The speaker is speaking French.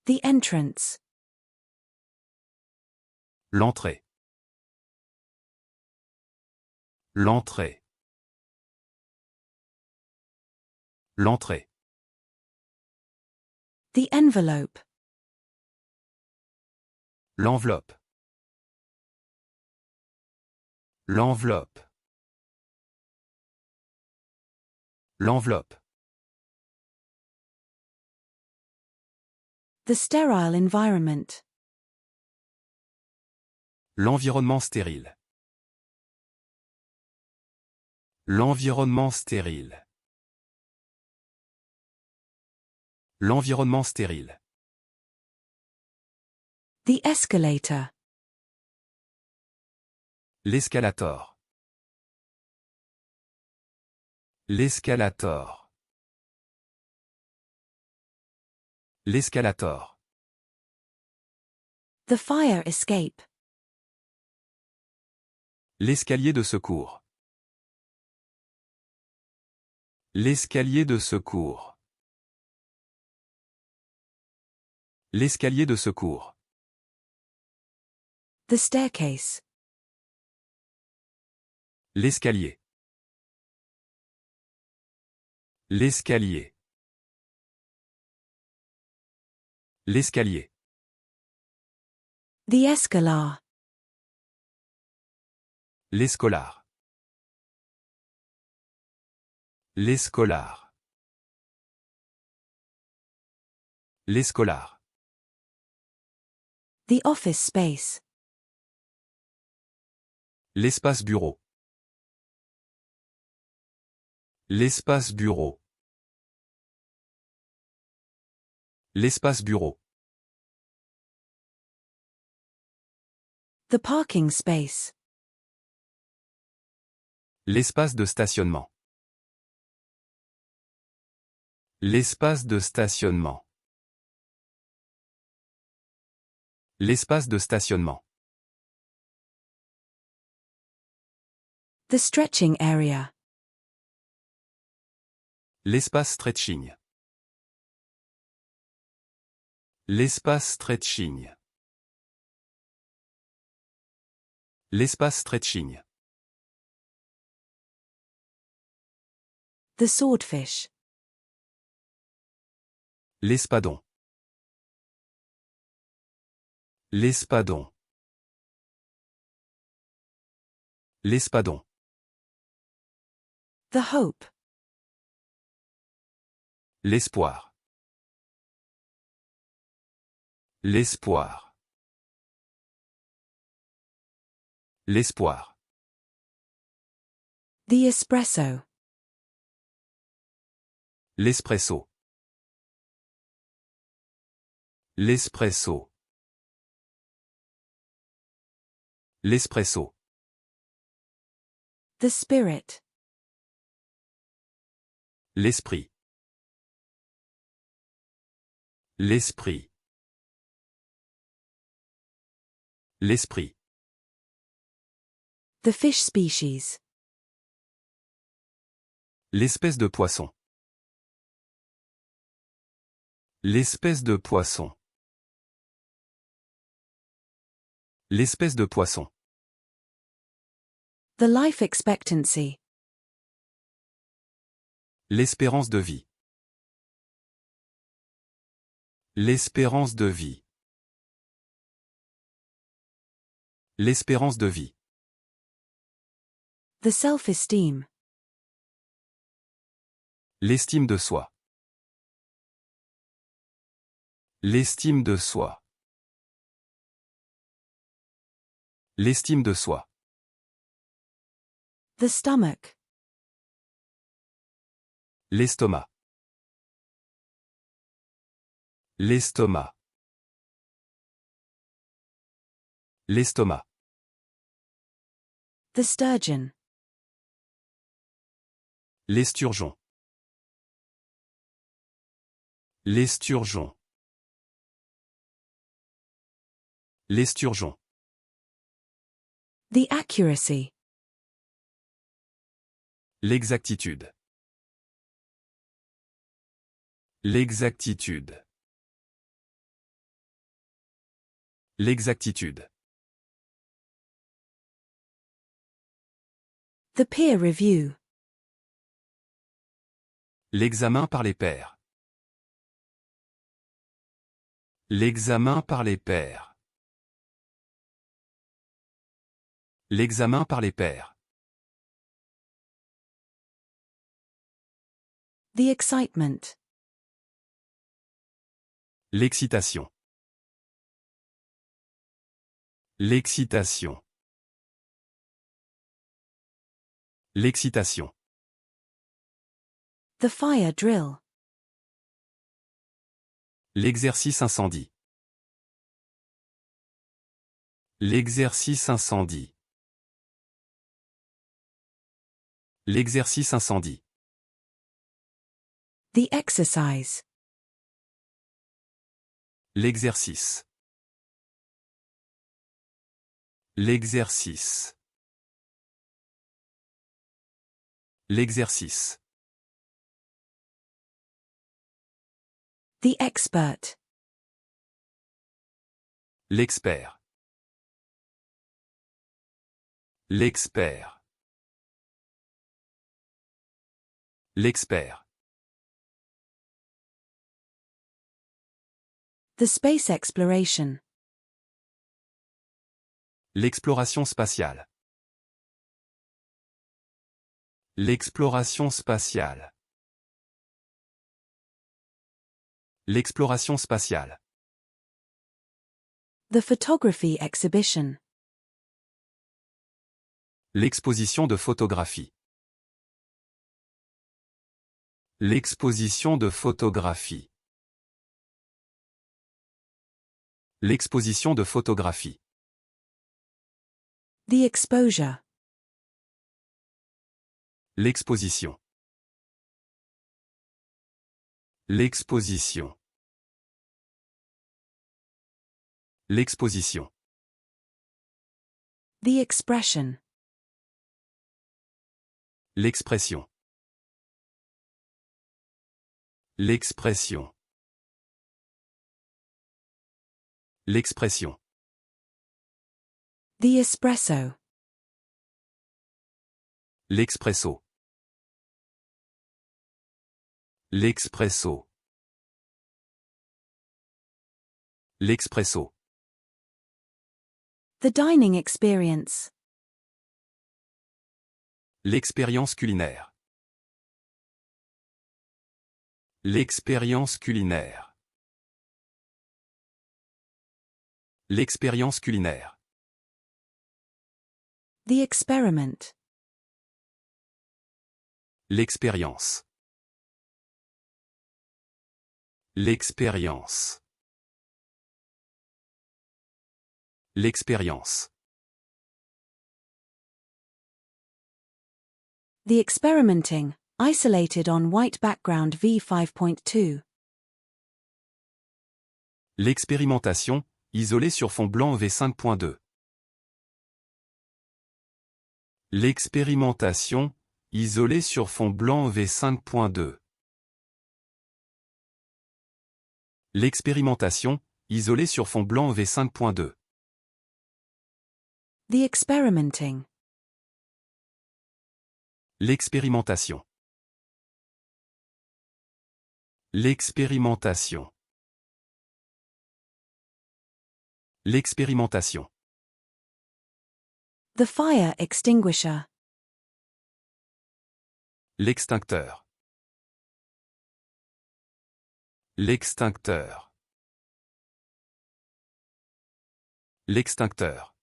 The entrance. L'entrée. L'entrée. L'entrée. The envelope. L'enveloppe. L'enveloppe. L'enveloppe. The sterile environment. L'environnement stérile. L'environnement stérile. L'environnement stérile. The escalator. L'escalator. L'escalator. L'escalator. The fire escape. L'escalier de secours. L'escalier de secours. L'escalier de secours. The staircase. L'escalier. L'escalier. L'escalier. The escalar. L'escolar. L'escolar. L'escolar. The office space. L'espace bureau. L'espace bureau. L'espace bureau. The parking space. L'espace de stationnement. L'espace de stationnement. L'espace de stationnement. The stretching area. L'espace stretching. L'espace stretching. L'espace stretching. The swordfish. L'espadon. L'espadon. L'espadon. The hope. L'espoir. L'espoir. L'espoir. The espresso. L'espresso. L'espresso. L'espresso. The spirit. L'esprit. L'esprit. L'esprit. The fish species. L'espèce de poisson. L'espèce de poisson. L'espèce de poisson. The life expectancy. L'espérance de vie. L'espérance de vie. L'espérance de vie. The self-esteem. L'estime de soi. L'estime de soi. L'estime de soi. The stomach. L'estomac. L'estomac. L'estomac. The sturgeon. L'esturgeon. L'esturgeon. L'esturgeon. The accuracy. L'exactitude. L'exactitude. L'exactitude. The peer review. L'examen par les pairs. L'examen par les pairs. L'examen par les pairs. The excitement. L'excitation. L'excitation. L'excitation. The fire drill. L'exercice incendie. L'exercice incendie. L'exercice incendie. The exercise. L'exercice. L'exercice. L'exercice. The expert. L'expert. L'expert. L'expert. The space exploration. L'exploration spatiale. L'exploration spatiale. L'exploration spatiale. The photography exhibition. L'exposition de photographie. L'exposition de photographie. L'exposition de photographie. The exposure. L'exposition. L'exposition. L'exposition. The expression. L'expression. L'expression. L'expression. The espresso. L'expresso. L'expresso. L'expresso. The dining experience. L'expérience culinaire. L'expérience culinaire. L'expérience culinaire. The experiment. L'expérience. L'expérience. L'expérience. The experimenting, isolated on white background v5.2. L'expérimentation, isolée sur fond blanc v5.2. L'expérimentation, isolée sur fond blanc v5.2. L'expérimentation, isolée sur fond blanc v5.2. The experimenting. L'expérimentation. L'expérimentation. L'expérimentation. The fire extinguisher. L'extincteur. L'extincteur. L'extincteur.